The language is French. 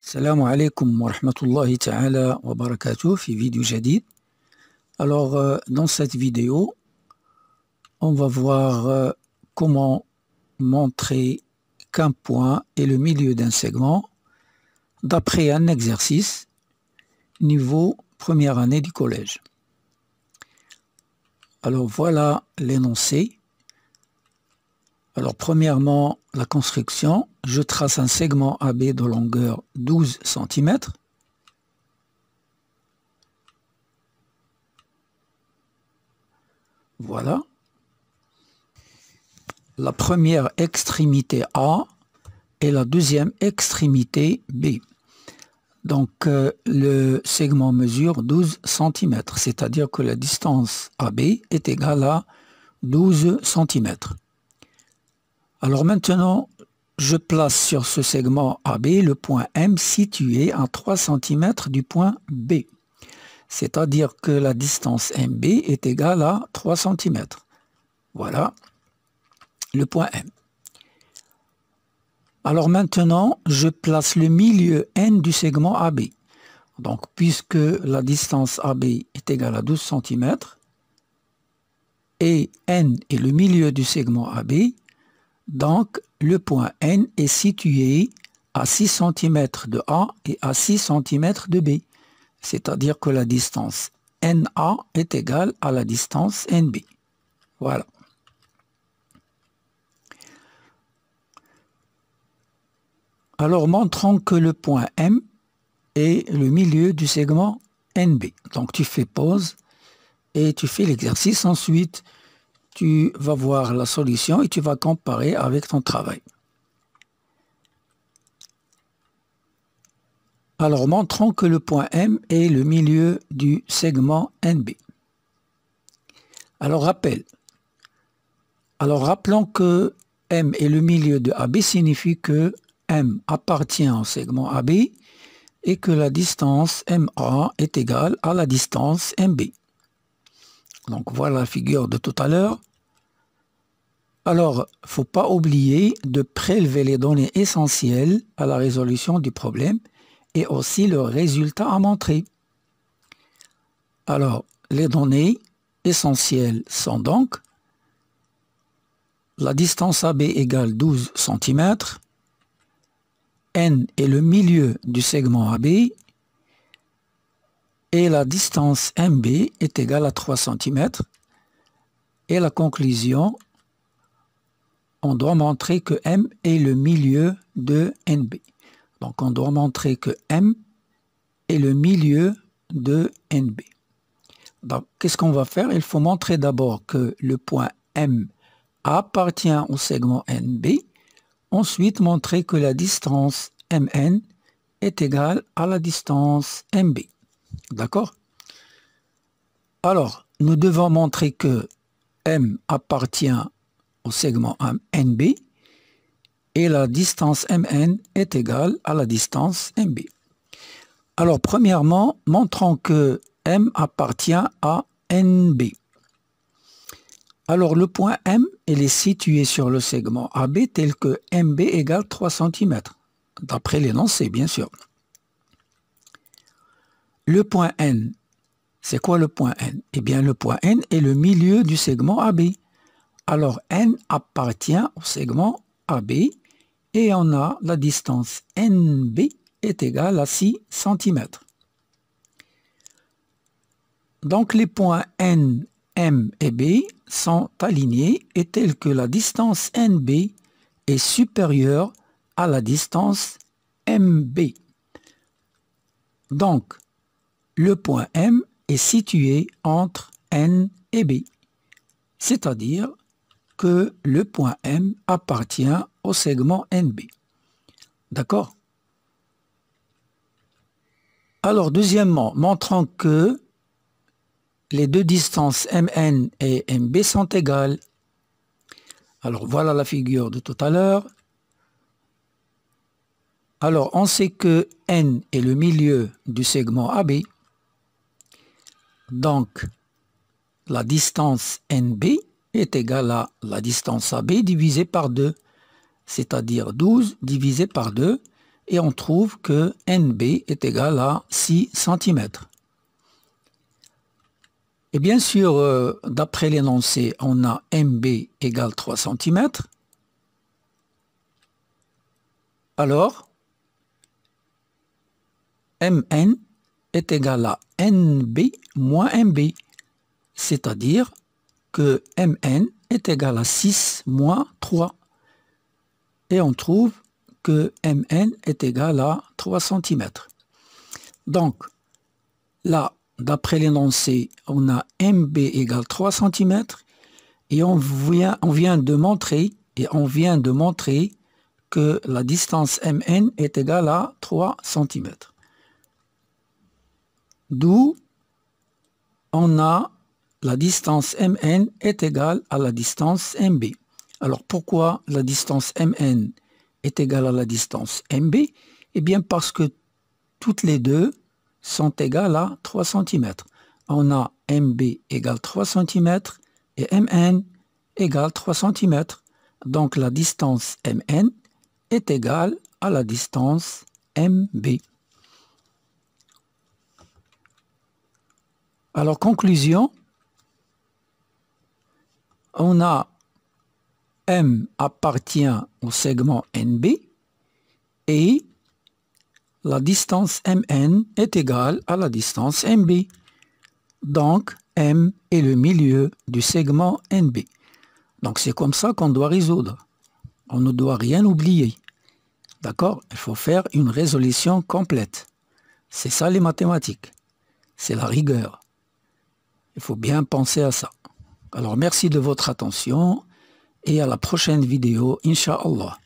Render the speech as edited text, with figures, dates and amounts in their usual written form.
السلام عليكم ورحمة الله تعالى وبركاته في فيديو جديد. Alors, dans cette vidéo, on va voir comment montrer qu'un point est le milieu d'un segment d'après un exercice niveau première année du collège. Alors, voilà l'énoncé. Alors, premièrement, la construction. Je trace un segment AB de longueur 12 cm. Voilà. La première extrémité A et la deuxième extrémité B. Donc, le segment mesure 12 cm, c'est-à-dire que la distance AB est égale à 12 cm. Alors maintenant, je place sur ce segment AB le point M situé à 3 cm du point B. C'est-à-dire que la distance MB est égale à 3 cm. Voilà le point M. Alors maintenant, je place le milieu N du segment AB. Donc, puisque la distance AB est égale à 12 cm et N est le milieu du segment AB, donc le point N est situé à 6 cm de A et à 6 cm de B. C'est-à-dire que la distance NA est égale à la distance NB. Voilà. Alors, montrons que le point M est le milieu du segment NB. Donc, tu fais pause et tu fais l'exercice. Ensuite, tu vas voir la solution et tu vas comparer avec ton travail. Alors, montrons que le point M est le milieu du segment NB. Alors, rappelons que M est le milieu de AB signifie que M appartient au segment AB et que la distance MA est égale à la distance MB. Donc, voilà la figure de tout à l'heure. Alors, il ne faut pas oublier de prélever les données essentielles à la résolution du problème et aussi le résultat à montrer. Alors, les données essentielles sont donc la distance AB égale 12 cm, N est le milieu du segment AB et la distance MB est égale à 3 cm. Et la conclusion, on doit montrer que M est le milieu de NB. Donc, on doit montrer que M est le milieu de NB. Donc, qu'est-ce qu'on va faire? Il faut montrer d'abord que le point M appartient au segment NB. Ensuite, montrer que la distance MN est égale à la distance MB. D'accord? Alors, nous devons montrer que M appartient au segment NB et la distance MN est égale à la distance MB. Alors, premièrement, montrons que M appartient à NB. Alors, le point M, il est situé sur le segment AB tel que MB égale 3 cm, d'après l'énoncé, bien sûr. Le point N, c'est quoi le point N? Eh bien, le point N est le milieu du segment AB. Alors, N appartient au segment AB et on a la distance NB est égale à 6 cm. Donc, les points N, M et B sont alignés et tels que la distance NB est supérieure à la distance MB. Donc, le point M est situé entre N et B, c'est-à-dire que le point M appartient au segment NB. D'accord? Alors, deuxièmement, montrons que les deux distances MN et MB sont égales. Alors, voilà la figure de tout à l'heure. Alors, on sait que N est le milieu du segment AB. Donc, la distance NB est égale à la distance AB divisée par 2, c'est-à-dire 12 divisé par 2, et on trouve que NB est égal à 6 cm. Et bien sûr, d'après l'énoncé, on a MB égale 3 cm. Alors, MN est égal à NB moins MB, c'est-à-dire que MN est égal à 6 moins 3. Et on trouve que MN est égal à 3 cm. Donc, là, d'après l'énoncé, on a MB égale 3 cm et on vient de montrer que la distance MN est égale à 3 cm. D'où on a la distance MN est égale à la distance MB. Alors pourquoi la distance MN est égale à la distance MB? Eh bien parce que toutes les deux sont égales à 3 cm. On a MB égale 3 cm et MN égale 3 cm. Donc la distance MN est égale à la distance MB. Alors conclusion, on a M appartient au segment NB et la distance MN est égale à la distance MB. Donc, M est le milieu du segment NB. Donc, c'est comme ça qu'on doit résoudre. On ne doit rien oublier. D'accord? Il faut faire une résolution complète. C'est ça les mathématiques. C'est la rigueur. Il faut bien penser à ça. Alors, merci de votre attention et à la prochaine vidéo, Inch'Allah.